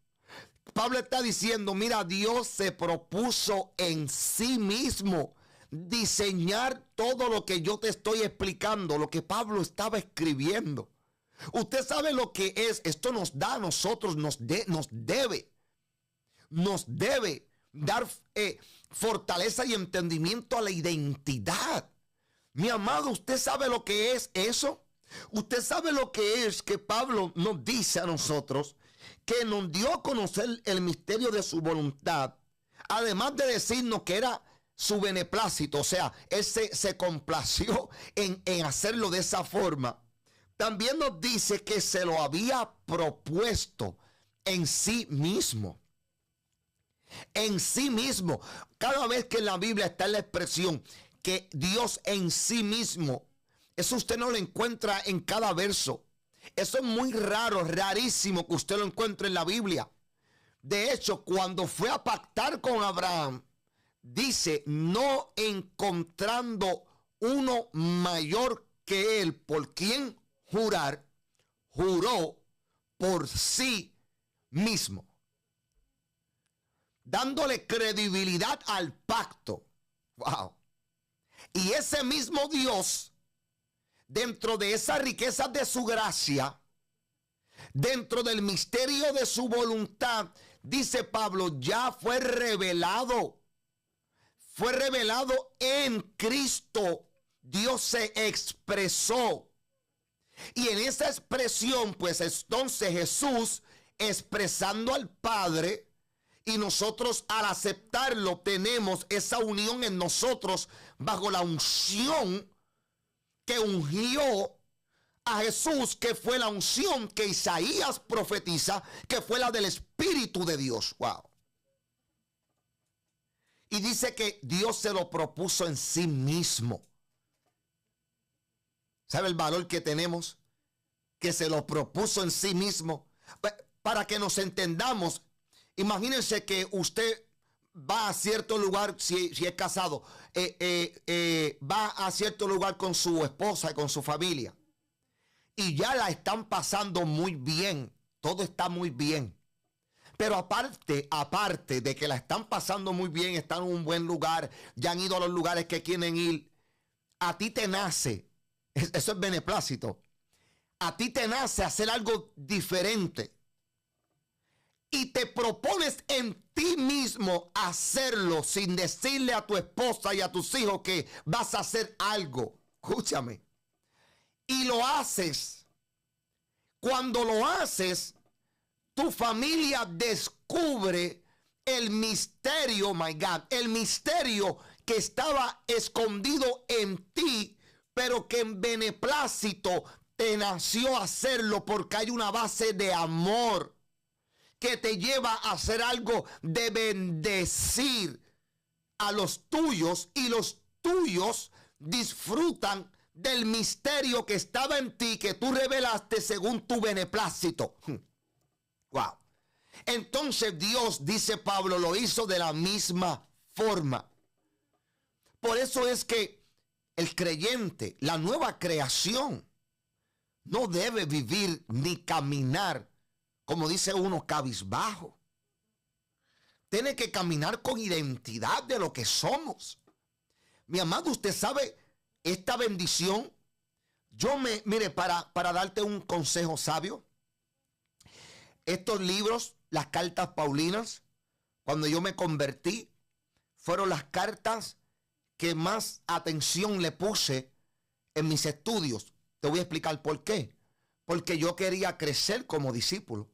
Pablo está diciendo, mira, Dios se propuso en sí mismo diseñar todo lo que yo te estoy explicando, lo que Pablo estaba escribiendo. Usted sabe lo que es, esto nos da a nosotros, nos debe dar fortaleza y entendimiento a la identidad. Mi amado, ¿usted sabe lo que es eso? ¿Usted sabe lo que es que Pablo nos dice a nosotros? Que nos dio a conocer el misterio de su voluntad, además de decirnos que era su beneplácito, o sea, Él se complació en hacerlo de esa forma. También nos dice que se lo había propuesto en sí mismo. En sí mismo. Cada vez que en la Biblia está la expresión que Dios en sí mismo, eso usted no lo encuentra en cada verso. Eso es muy raro, rarísimo que usted lo encuentre en la Biblia. De hecho, cuando fue a pactar con Abraham, dice, no encontrando uno mayor que él por quien jurar, juró por sí mismo, dándole credibilidad al pacto. Wow. Y ese mismo Dios, dentro de esas riquezas de su gracia, dentro del misterio de su voluntad, dice Pablo, ya fue revelado en Cristo. Dios se expresó. Y en esa expresión, pues entonces Jesús expresando al Padre, y nosotros al aceptarlo tenemos esa unión en nosotros bajo la unción que ungió a Jesús, que fue la unción que Isaías profetiza, que fue la del Espíritu de Dios. Wow. Y dice que Dios se lo propuso en sí mismo. ¿Sabe el valor que tenemos? Que se lo propuso en sí mismo. Para que nos entendamos, imagínense que usted va a cierto lugar, si es casado, va a cierto lugar con su esposa y con su familia. Y ya la están pasando muy bien. Todo está muy bien. Pero aparte de que la están pasando muy bien, están en un buen lugar, ya han ido a los lugares que quieren ir, a ti te nace, eso es beneplácito, a ti te nace hacer algo diferente. Y te propones en ti mismo hacerlo sin decirle a tu esposa y a tus hijos que vas a hacer algo. Escúchame. Y lo haces. Cuando lo haces, tu familia descubre el misterio, my God, el misterio que estaba escondido en ti, pero que en beneplácito te nació hacerlo porque hay una base de amor que te lleva a hacer algo de bendecir a los tuyos, y los tuyos disfrutan del misterio que estaba en ti, que tú revelaste según tu beneplácito. Wow. Entonces Dios, dice Pablo, lo hizo de la misma forma. Por eso es que el creyente, la nueva creación, no debe vivir ni caminar, como dice uno, cabizbajo. Tiene que caminar con identidad de lo que somos. Mi amado, usted sabe, esta bendición, mire, para darte un consejo sabio, estos libros, las cartas paulinas, cuando yo me convertí, fueron las cartas que más atención le puse en mis estudios. Te voy a explicar por qué. Porque yo quería crecer como discípulo.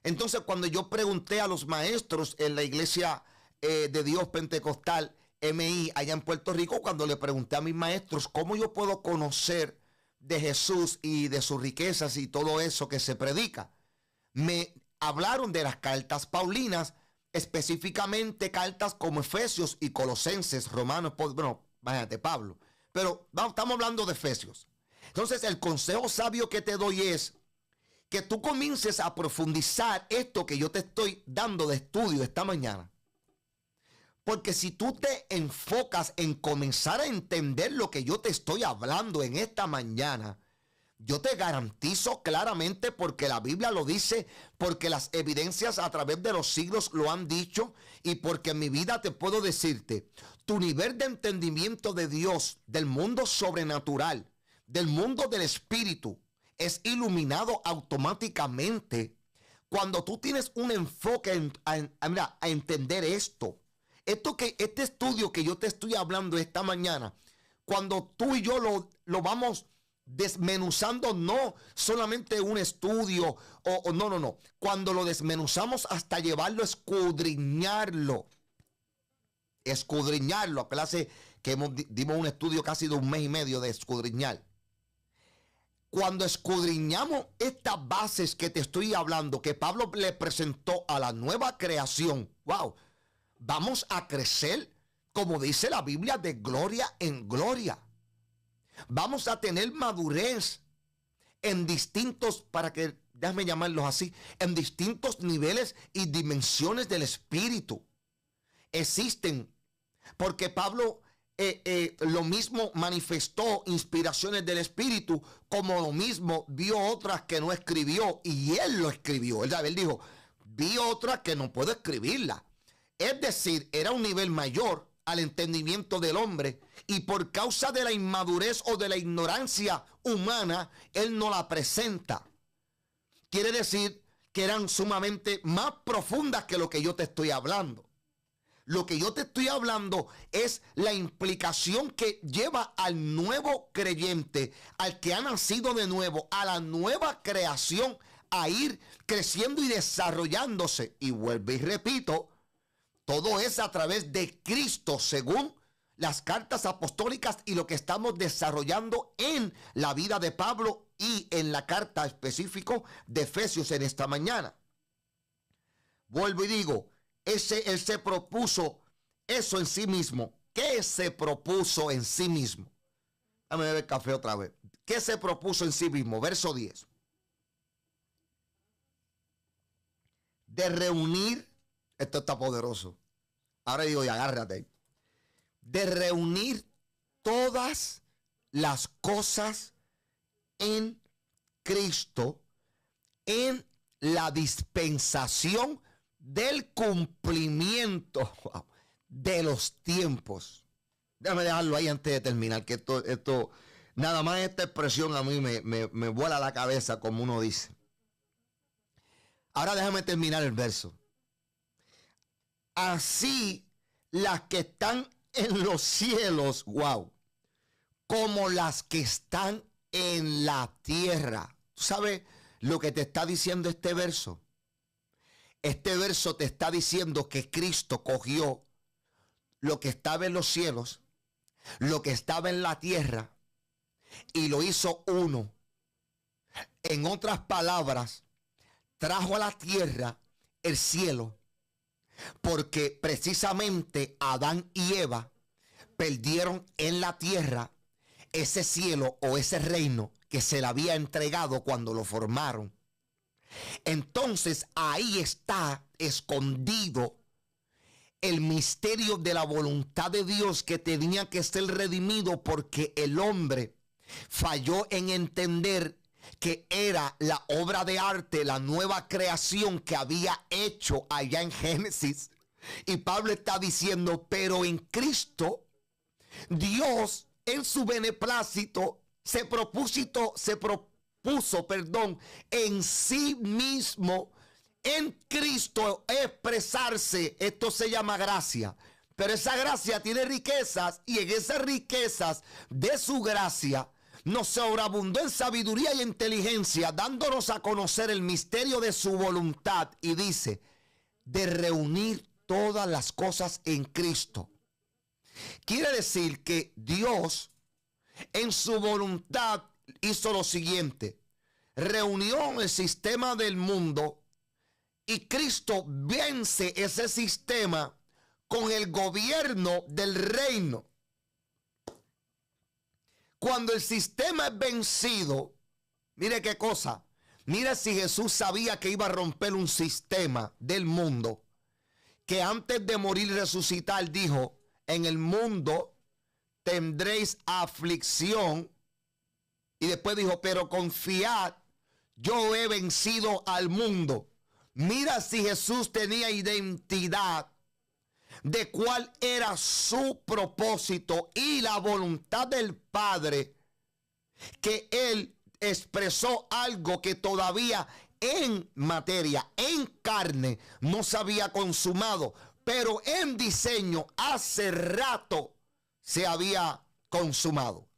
Entonces, cuando yo pregunté a los maestros en la iglesia de Dios Pentecostal, MI, allá en Puerto Rico, cuando le pregunté a mis maestros cómo yo puedo conocer de Jesús y de sus riquezas y todo eso que se predica, me hablaron de las cartas paulinas, específicamente cartas como Efesios y Colosenses, Romanos, bueno, imagínate, Pablo. Pero estamos hablando de Efesios. Entonces, el consejo sabio que te doy es que tú comiences a profundizar esto que yo te estoy dando de estudio esta mañana. Porque si tú te enfocas en comenzar a entender lo que yo te estoy hablando en esta mañana, yo te garantizo claramente, porque la Biblia lo dice, porque las evidencias a través de los siglos lo han dicho, y porque en mi vida te puedo decirte, tu nivel de entendimiento de Dios, del mundo sobrenatural, del mundo del espíritu, es iluminado automáticamente cuando tú tienes un enfoque a entender esto. Este estudio que yo te estoy hablando esta mañana, cuando tú y yo lo vamos desmenuzando, no solamente un estudio, no. Cuando lo desmenuzamos hasta llevarlo a escudriñarlo. A clase que dimos un estudio casi de 1 mes y medio de escudriñar. Cuando escudriñamos estas bases que te estoy hablando, que Pablo le presentó a la nueva creación, wow, vamos a crecer, como dice la Biblia, de gloria en gloria. Vamos a tener madurez en distintos, déjame llamarlos así, en distintos niveles y dimensiones del espíritu. Existen, porque Pablo lo mismo manifestó inspiraciones del espíritu, como lo mismo vio otras que no escribió, y él lo escribió. Él dijo, vi otras que no puedo escribirlas. Es decir, era un nivel mayor al entendimiento del hombre, y por causa de la inmadurez o de la ignorancia humana, él no la presenta. Quiere decir que eran sumamente más profundas que lo que yo te estoy hablando. Lo que yo te estoy hablando es la implicación que lleva al nuevo creyente, al que ha nacido de nuevo, a la nueva creación, a ir creciendo y desarrollándose. Y vuelvo y repito, todo es a través de Cristo, según las cartas apostólicas y lo que estamos desarrollando en la vida de Pablo y en la carta específica de Efesios en esta mañana. Vuelvo y digo, él se propuso eso en sí mismo. ¿Qué se propuso en sí mismo? Dame beber café otra vez. ¿Qué se propuso en sí mismo? Verso 10. De reunir, esto está poderoso. Ahora digo, y agárrate. De reunir todas las cosas en Cristo, en la dispensación del cumplimiento de los tiempos. Déjame dejarlo ahí antes de terminar, que esto nada más esta expresión a mí me vuela la cabeza, como uno dice. Ahora déjame terminar el verso. Así las que están en los cielos, wow, como las que están en la tierra. ¿Tú sabes lo que te está diciendo este verso? Este verso te está diciendo que Cristo cogió lo que estaba en los cielos, lo que estaba en la tierra, y lo hizo uno. En otras palabras, trajo a la tierra el cielo, porque precisamente Adán y Eva perdieron en la tierra ese cielo o ese reino que se le había entregado cuando lo formaron. Entonces ahí está escondido el misterio de la voluntad de Dios que tenía que ser redimido, porque el hombre falló en entender que era la obra de arte, la nueva creación que había hecho allá en Génesis. Y Pablo está diciendo, pero en Cristo, Dios en su beneplácito se propuso, en sí mismo, en Cristo, expresarse. Esto se llama gracia. Pero esa gracia tiene riquezas, y en esas riquezas de su gracia nos sobreabundó en sabiduría y inteligencia, dándonos a conocer el misterio de su voluntad. Y dice, de reunir todas las cosas en Cristo. Quiere decir que Dios en su voluntad hizo lo siguiente: reunió el sistema del mundo, y Cristo vence ese sistema con el gobierno del reino. Cuando el sistema es vencido, mire qué cosa. Mire, si Jesús sabía que iba a romper un sistema del mundo, que antes de morir y resucitar dijo, en el mundo tendréis aflicción, y después dijo, pero confiad, yo he vencido al mundo. Mira si Jesús tenía identidad de cuál era su propósito y la voluntad del Padre, que él expresó algo que todavía en materia, en carne, no se había consumado, pero en diseño hace rato se había consumado.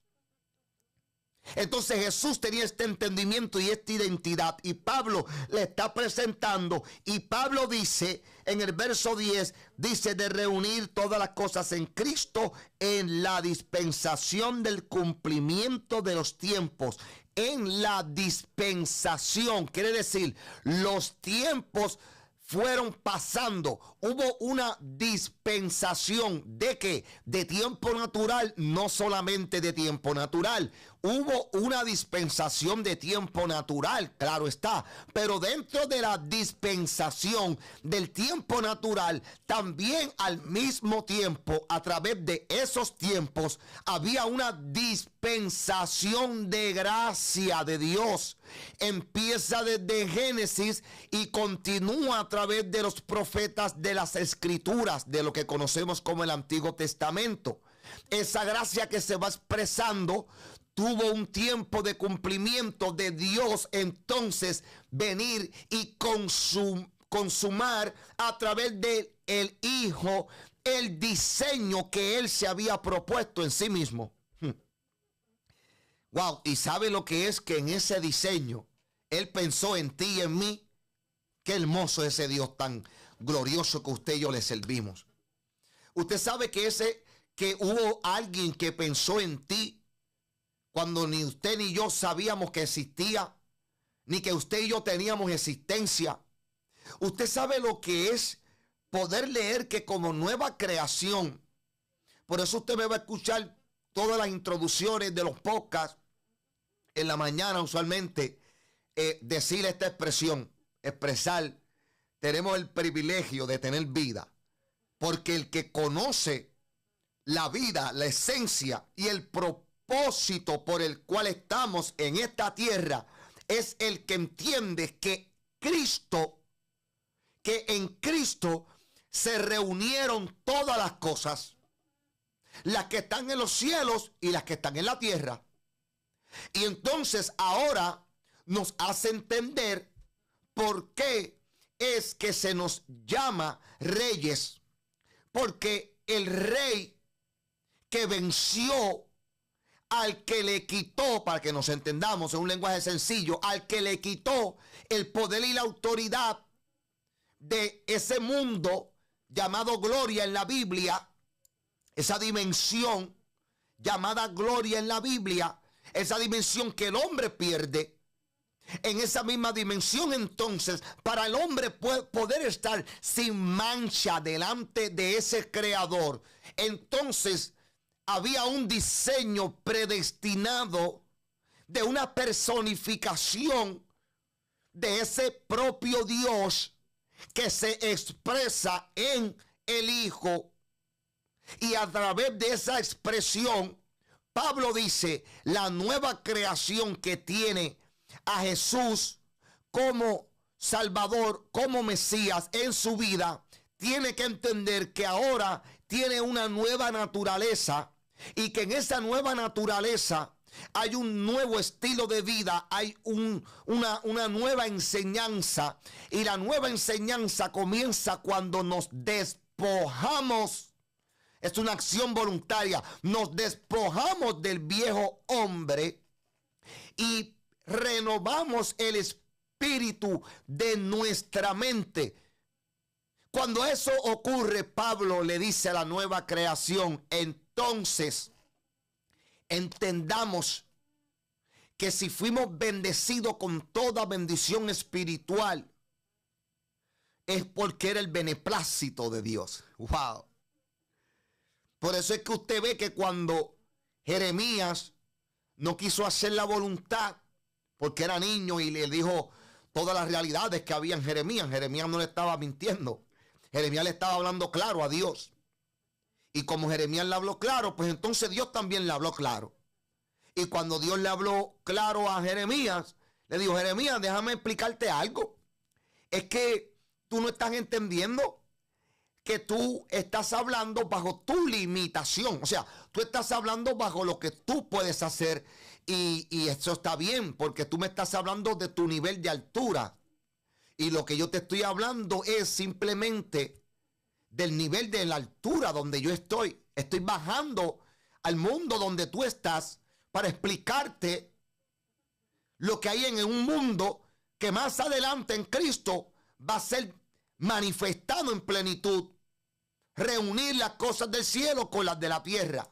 Entonces Jesús tenía este entendimiento y esta identidad, y Pablo le está presentando, y Pablo dice en el verso 10, dice, de reunir todas las cosas en Cristo en la dispensación del cumplimiento de los tiempos. En la dispensación, quiere decir, los tiempos fueron pasando. Hubo una dispensación de ¿qué? De tiempo natural, no solamente de tiempo natural. Hubo una dispensación de tiempo natural, claro está. Pero dentro de la dispensación del tiempo natural, también al mismo tiempo, a través de esos tiempos, había una dispensación de gracia de Dios. Empieza desde Génesis y continúa a través de los profetas de las Escrituras, de lo que conocemos como el Antiguo Testamento. Esa gracia que se va expresando tuvo un tiempo de cumplimiento de Dios, entonces venir y consumar a través de el Hijo el diseño que Él se había propuesto en sí mismo. Wow, y sabe lo que es que en ese diseño Él pensó en ti y en mí. Qué hermoso ese Dios tan glorioso que usted y yo le servimos. Usted sabe que hubo alguien que pensó en ti cuando ni usted ni yo sabíamos que existía, ni que usted y yo teníamos existencia. Usted sabe lo que es poder leer que como nueva creación, por eso usted me va a escuchar todas las introducciones de los podcasts en la mañana usualmente, decir esta expresión, expresar, tenemos el privilegio de tener vida, porque el que conoce la vida, la esencia y el propósito por el cual estamos en esta tierra, es el que entiende que en Cristo se reunieron todas las cosas, las que están en los cielos y las que están en la tierra. Y entonces ahora nos hace entender por qué es que se nos llama reyes, porque el rey que venció al que le quitó, para que nos entendamos en un lenguaje sencillo, al que le quitó el poder y la autoridad de ese mundo llamado gloria en la Biblia, esa dimensión llamada gloria en la Biblia, esa dimensión que el hombre pierde. En esa misma dimensión, entonces, para el hombre poder estar sin mancha delante de ese creador, entonces había un diseño predestinado de una personificación de ese propio Dios que se expresa en el Hijo. Y a través de esa expresión, Pablo dice, la nueva creación que tiene a Jesús como Salvador, como Mesías en su vida, tiene que entender que ahora tiene una nueva naturaleza y que en esa nueva naturaleza hay un nuevo estilo de vida, hay una nueva enseñanza, y la nueva enseñanza comienza cuando nos despojamos. Es una acción voluntaria. Nos despojamos del viejo hombre y renovamos el espíritu de nuestra mente. Cuando eso ocurre, Pablo le dice a la nueva creación, entonces entendamos que si fuimos bendecidos con toda bendición espiritual, es porque era el beneplácito de Dios. ¡Wow! Por eso es que usted ve que cuando Jeremías no quiso hacer la voluntad, porque era niño y le dijo todas las realidades que había en Jeremías, Jeremías no le estaba mintiendo. Jeremías le estaba hablando claro a Dios. Y como Jeremías le habló claro, pues entonces Dios también le habló claro. Y cuando Dios le habló claro a Jeremías, le dijo, Jeremías, déjame explicarte algo. Es que tú no estás entendiendo que tú estás hablando bajo tu limitación. O sea, tú estás hablando bajo lo que tú puedes hacer. Y eso está bien, porque tú me estás hablando de tu nivel de altura. Y lo que yo te estoy hablando es simplemente del nivel de la altura donde yo estoy. Estoy bajando al mundo donde tú estás para explicarte lo que hay en un mundo que más adelante en Cristo va a ser manifestado en plenitud. Reunir las cosas del cielo con las de la tierra.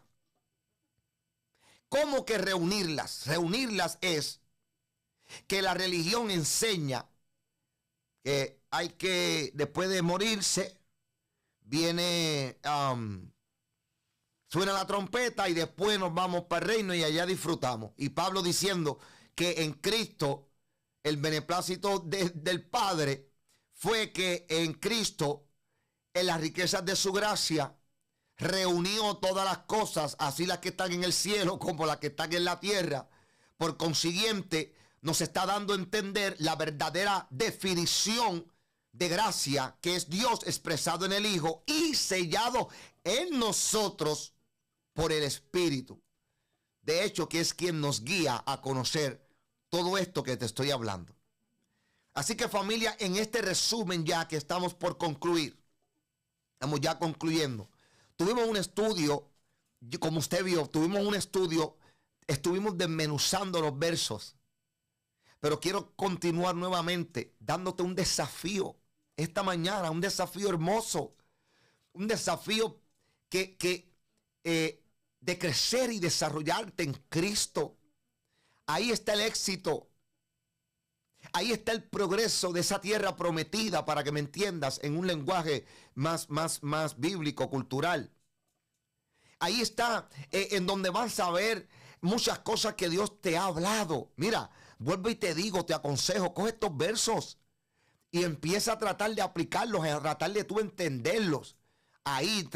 ¿Cómo que reunirlas? Reunirlas es que la religión enseña que hay que, después de morirse, viene, suena la trompeta y después nos vamos para el reino y allá disfrutamos. Y Pablo diciendo que en Cristo el beneplácito del Padre fue que en Cristo, en las riquezas de su gracia, reunió todas las cosas, así las que están en el cielo como las que están en la tierra. Por consiguiente, nos está dando a entender la verdadera definición de gracia, que es Dios expresado en el Hijo y sellado en nosotros por el Espíritu. De hecho, que es quien nos guía a conocer todo esto que te estoy hablando. Así que, familia, en este resumen ya que estamos por concluir, estamos ya concluyendo. Tuvimos un estudio, como usted vio, estuvimos desmenuzando los versos. Pero quiero continuar nuevamente dándote un desafío esta mañana, un desafío hermoso, un desafío de crecer y desarrollarte en Cristo. Ahí está el éxito. Ahí está el progreso de esa tierra prometida, para que me entiendas en un lenguaje más bíblico, cultural. Ahí está en donde vas a ver muchas cosas que Dios te ha hablado. Mira, vuelvo y te digo, te aconsejo, coge estos versos y empieza a tratar de aplicarlos, a tratar de tú entenderlos. Ahí,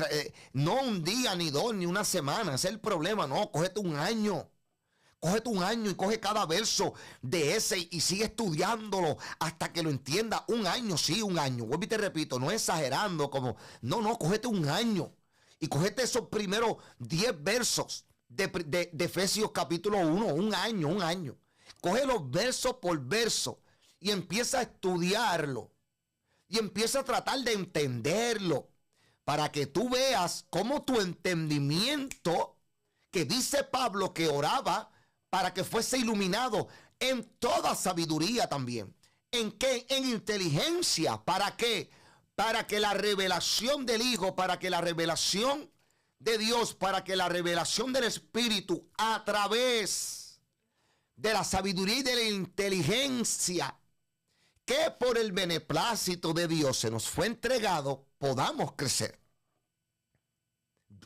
no un día, ni dos, ni una semana, ese es el problema. No, cógete un año. Cógete un año y coge cada verso de ese y sigue estudiándolo hasta que lo entienda. Un año, sí, un año. Vuelvo y te repito, no exagerando como, no, cógete un año. Y cógete esos primeros 10 versos de Efesios capítulo 1, un año. Coge los versos por verso y empieza a estudiarlo. Y empieza a tratar de entenderlo, para que tú veas cómo tu entendimiento, que dice Pablo que oraba para que fuese iluminado en toda sabiduría también. ¿En qué? En inteligencia. ¿Para qué? Para que la revelación del Hijo, para que la revelación de Dios, para que la revelación del Espíritu a través de la sabiduría y de la inteligencia que por el beneplácito de Dios se nos fue entregado, podamos crecer.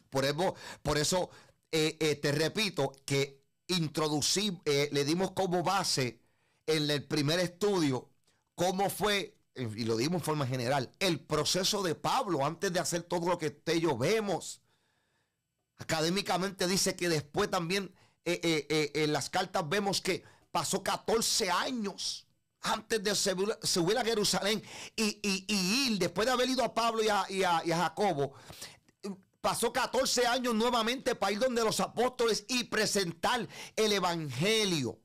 Por eso te repito que le dimos como base en el primer estudio cómo fue, y lo dimos en forma general, el proceso de Pablo antes de hacer todo lo que usted y yo vemos. Académicamente dice que después también en las cartas vemos que pasó 14 años antes de subir a Jerusalén y ir, después de haber ido a Pablo y a Jacobo, pasó 14 años nuevamente para ir donde los apóstoles y presentar el evangelio.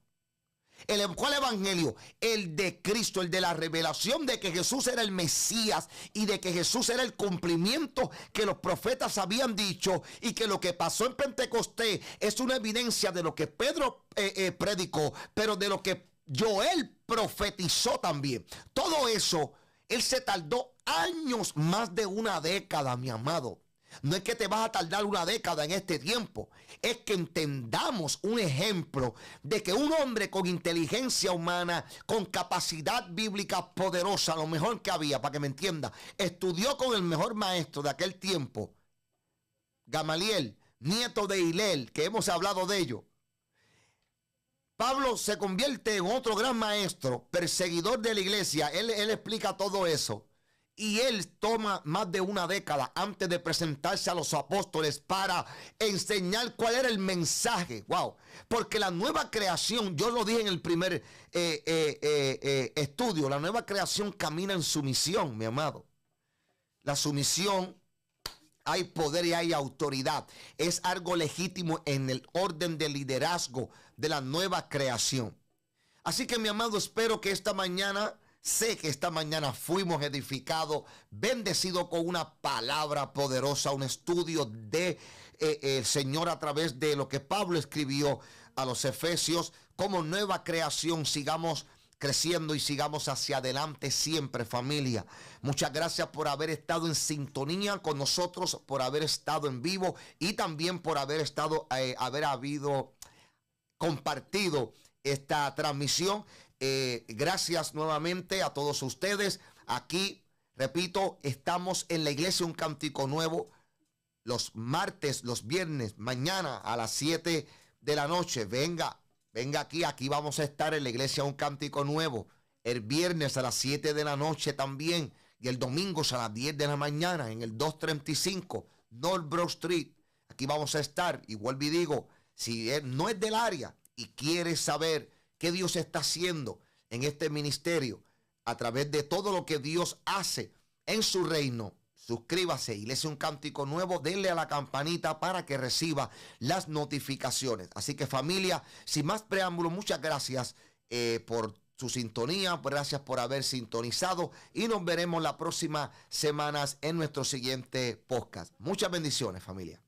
¿Cuál evangelio? El de Cristo, el de la revelación de que Jesús era el Mesías y de que Jesús era el cumplimiento que los profetas habían dicho, y que lo que pasó en Pentecostés es una evidencia de lo que Pedro predicó, pero de lo que Joel profetizó también. Todo eso, él se tardó años, más de una década, mi amado. No es que te vas a tardar una década en este tiempo, es que entendamos un ejemplo de que un hombre con inteligencia humana, con capacidad bíblica poderosa, lo mejor que había, para que me entienda, estudió con el mejor maestro de aquel tiempo, Gamaliel, nieto de Hilel, que hemos hablado de ello. Pablo se convierte en otro gran maestro, perseguidor de la iglesia. Él explica todo eso. Y él toma más de una década antes de presentarse a los apóstoles para enseñar cuál era el mensaje. Wow. Porque la nueva creación, yo lo dije en el primer estudio, la nueva creación camina en sumisión, mi amado. La sumisión, hay poder y hay autoridad. Es algo legítimo en el orden de liderazgo de la nueva creación. Así que, mi amado, espero que esta mañana... Sé que esta mañana fuimos edificados, bendecidos con una palabra poderosa, un estudio de el Señor a través de lo que Pablo escribió a los Efesios. Como nueva creación sigamos creciendo y sigamos hacia adelante siempre, familia. Muchas gracias por haber estado en sintonía con nosotros, por haber estado en vivo y también por haber habido compartido esta transmisión. Gracias nuevamente a todos ustedes. Aquí, repito, estamos en la iglesia Un Cántico Nuevo los martes, los viernes, mañana a las 7 de la noche. Venga aquí vamos a estar en la iglesia Un Cántico Nuevo. El viernes a las 7 de la noche también, y el domingo a las 10 de la mañana en el 235 North Broad Street. Aquí vamos a estar. Y vuelvo y digo, si no es del área y quiere saber qué Dios está haciendo en este ministerio a través de todo lo que Dios hace en su reino, suscríbase, Iglesia Un Cántico Nuevo, denle a la campanita para que reciba las notificaciones. Así que, familia, sin más preámbulo, muchas gracias por su sintonía, gracias por haber sintonizado, y nos veremos las próximas semanas en nuestro siguiente podcast. Muchas bendiciones, familia.